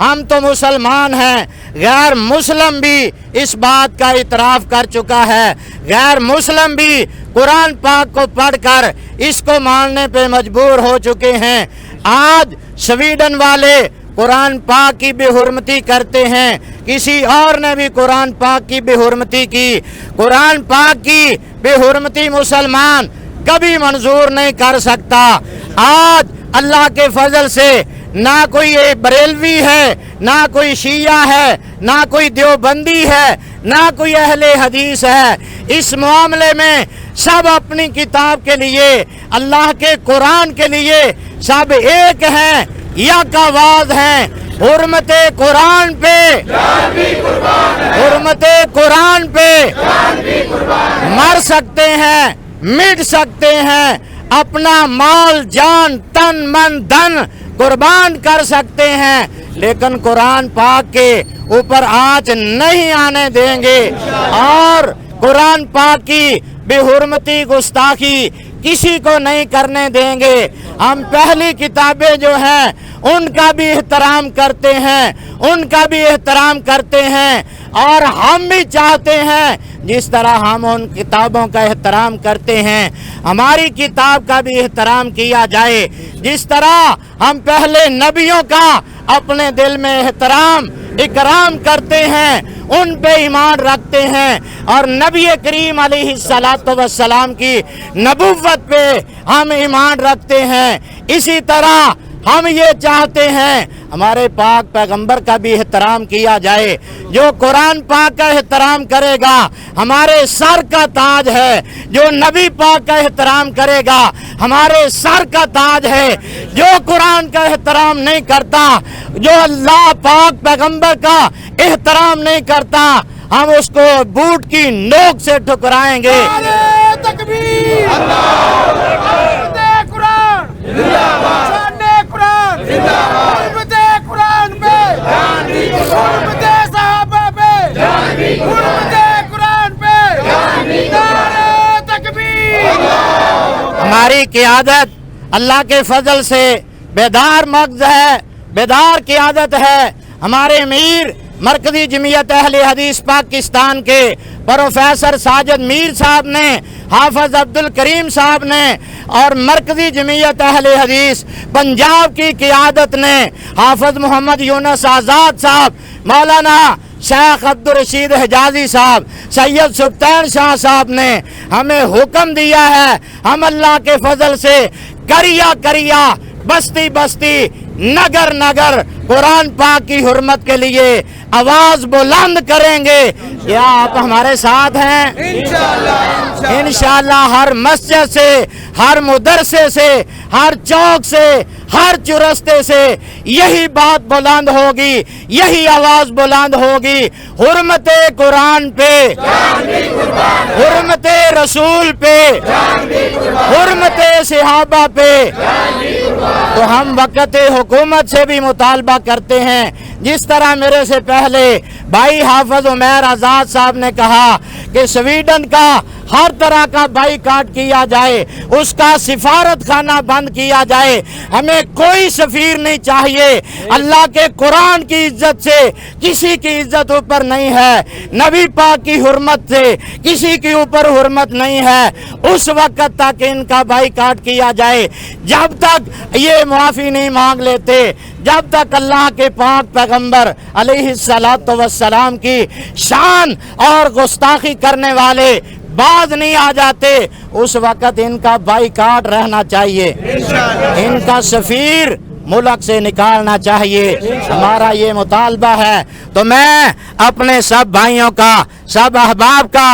ہم تو مسلمان ہیں، غیر مسلم بھی اس بات کا اعتراف کر چکا ہے، غیر مسلم بھی قرآن پاک کو پڑھ کر اس کو ماننے پہ مجبور ہو چکے ہیں۔ آج سویڈن والے قرآن پاک کی بے حرمتی کرتے ہیں، کسی اور نے بھی قرآن پاک کی بے حرمتی کی۔ قرآن پاک کی بے حرمتی مسلمان کبھی منظور نہیں کر سکتا۔ آج اللہ کے فضل سے نہ کوئی بریلوی ہے، نہ کوئی شیعہ ہے، نہ کوئی دیوبندی ہے، نہ کوئی اہل حدیث ہے، اس معاملے میں سب اپنی کتاب کے لیے، اللہ کے قرآن کے لیے سب ایک ہیں، یک آواز ہیں۔ حرمت قرآن پہ، حرمت قرآن پہ مر سکتے ہیں، مٹ سکتے ہیں، اپنا مال جان تن من دھن قربان کر سکتے ہیں، لیکن قرآن پاک کے اوپر آنچ نہیں آنے دیں گے، اور قرآن پاک کی بے حرمتی گستاخی کسی کو نہیں کرنے دیں گے۔ ہم پہلی کتابیں جو ہیں ان کا بھی احترام کرتے ہیں، ان کا بھی احترام کرتے ہیں، اور ہم بھی چاہتے ہیں جس طرح ہم ان کتابوں کا احترام کرتے ہیں ہماری کتاب کا بھی احترام کیا جائے، جس طرح ہم پہلے نبیوں کا اپنے دل میں احترام اکرام کرتے ہیں، ان پہ ایمان رکھتے ہیں، اور نبی کریم علیہ السلام کی نبوت پہ ہم ایمان رکھتے ہیں۔ اسی طرح ہم یہ چاہتے ہیں ہمارے پاک پیغمبر کا بھی احترام کیا جائے۔ جو قرآن پاک کا احترام کرے گا ہمارے سر کا تاج ہے، جو نبی پاک کا احترام کرے گا ہمارے سر کا تاج ہے۔ جو قرآن کا احترام نہیں کرتا، جو اللہ پاک پیغمبر کا احترام نہیں کرتا، ہم اس کو بوٹ کی نوک سے ٹھکرائیں گے۔ نعرہ تکبیر، حرمت قرآن، شان قرآن، حرمت قرآن پہ، حرمت صحابہ پہ، حرمت قرآن پہ، نعرہ تکبیر۔ ہماری قیادت اللہ کے فضل سے بیدار مغز ہے، بیدار قیادت ہے۔ ہمارے امیر مرکزی جمعیت اہل حدیث پاکستان کے پروفیسر ساجد میر صاحب نے، حافظ عبد الکریم صاحب نے، اور مرکزی جمعیت اہل حدیث پنجاب کی قیادت نے، حافظ محمد یونس آزاد صاحب، مولانا شیخ عبدالرشید حجازی صاحب، سید سبطین شاہ صاحب نے ہمیں حکم دیا ہے، ہم اللہ کے فضل سے کریا کریا، بستی بستی، نگر نگر قرآن پاک کی حرمت کے لیے آواز بلند کریں گے۔ کیا آپ ہمارے ساتھ ہیں؟ انشاءاللہ ہر مسجد سے، ہر مدرسے سے، ہر چوک سے، ہر چرستے سے یہی بات بلند ہوگی، یہی آواز بلند ہوگی، حرمت قرآن پہ، حرمت رسول پہ، حرمت صحابہ پہ۔ تو ہم وقت حکومت سے بھی مطالبہ کرتے ہیں، جس طرح میرے سے پہلے بھائی حافظ عمیر آزاد صاحب نے کہا کہ سویڈن کا ہر طرح کا بائیکاٹ کیا جائے، اس کا سفارت خانہ بند کیا جائے، ہمیں کوئی سفیر نہیں چاہیے۔ اللہ کے قرآن کی عزت سے کسی کی عزت اوپر نہیں ہے، نبی پاک کی حرمت سے کسی کے اوپر حرمت نہیں ہے۔ اس وقت تک ان کا بائیکاٹ کیا جائے جب تک یہ معافی نہیں مانگ لیتے، جب تک اللہ کے پاک پیغمبر علیہ السلام کی شان اور گستاخی کرنے والے باز نہیں آ جاتے، اس وقت ان کا بائیکاٹ رہنا چاہیے، ان کا سفیر ملک سے نکالنا چاہیے۔ ہمارا یہ مطالبہ ہے۔ تو میں اپنے سب بھائیوں کا، سب احباب کا،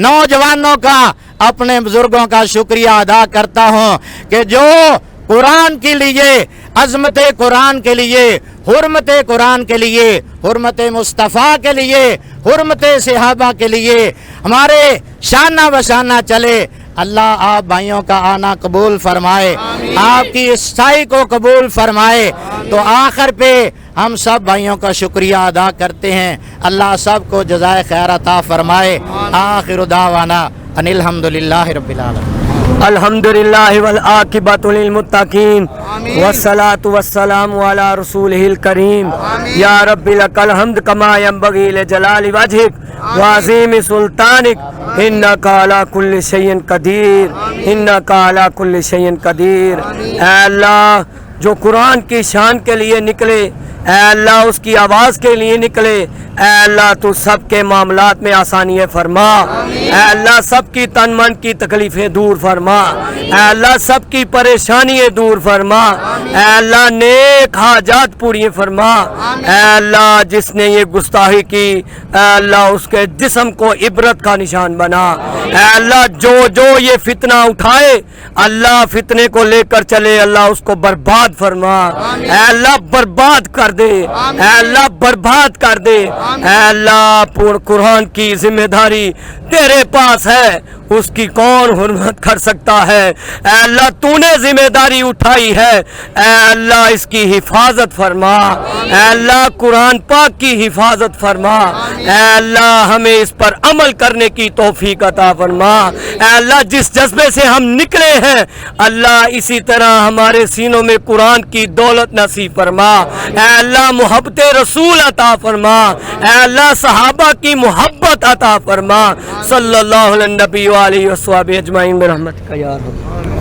نوجوانوں کا، اپنے بزرگوں کا شکریہ ادا کرتا ہوں کہ جو قرآن کے لیے، عظمت قرآن کے لیے، حرمت قرآن کے لیے، حرمت مصطفیٰ کے لیے، حرمت صحابہ کے لیے ہمارے شانہ بشانہ چلے۔ اللہ آپ بھائیوں کا آنا قبول فرمائے، آپ کی اس سائی کو قبول فرمائے۔ تو آخر پہ ہم سب بھائیوں کا شکریہ ادا کرتے ہیں۔ اللہ سب کو جزائے خیر عطا فرمائے۔ آخر دعوانا ان الحمدللہ رب العالمین۔ الحمدللہ والعاقبۃ للمتقین والصلاۃ والسلام علی رسولہ الکریم یا رب لک الحمد کما ینبغی لجلال وجہک وعظیم سلطانک انک علی کل شیء قدیر انک علی کل شیء قدیر۔ اے اللہ جو قرآن کی شان کے لیے نکلے، اے اللہ اس کی آواز کے لیے نکلے، اے اللہ تو سب کے معاملات میں آسانیاں فرما، اے اللہ سب کی تن من کی تکلیفیں دور فرما، اے اللہ سب کی پریشانیاں دور فرما، اے اللہ نیک حاجات پوری فرما، اے اللہ جس نے یہ گستاخی کی اے اللہ اس کے جسم کو عبرت کا نشان بنا، اے اللہ جو یہ فتنہ اٹھائے اللہ فتنے کو لے کر چلے اللہ اس کو برباد فرما، اے اللہ برباد کر دے، اے اللہ برباد کر دے، اے اللہ پورا قرآن کی ذمہ داری تیرے پاس ہے، اس کی کون حرمت کر سکتا ہے؟ اے اللہ تو نے ذمہ داری اٹھائی ہے، اے اللہ اس کی حفاظت فرما، اے اللہ قرآن پاک کی حفاظت فرما، اے اللہ ہمیں اس پر عمل کرنے کی توفیق عطا فرما، اے اللہ جس جذبے سے ہم نکلے ہیں اللہ اسی طرح ہمارے سینوں میں قرآن کی دولت نصیب فرما، اے اللہ محبت رسول عطا فرما، اے اللہ صحابہ کی محبت عطا فرما، صلی اللہ علیہ نبی وآلہ وصحبہ اجمعین برحمتک یا رب۔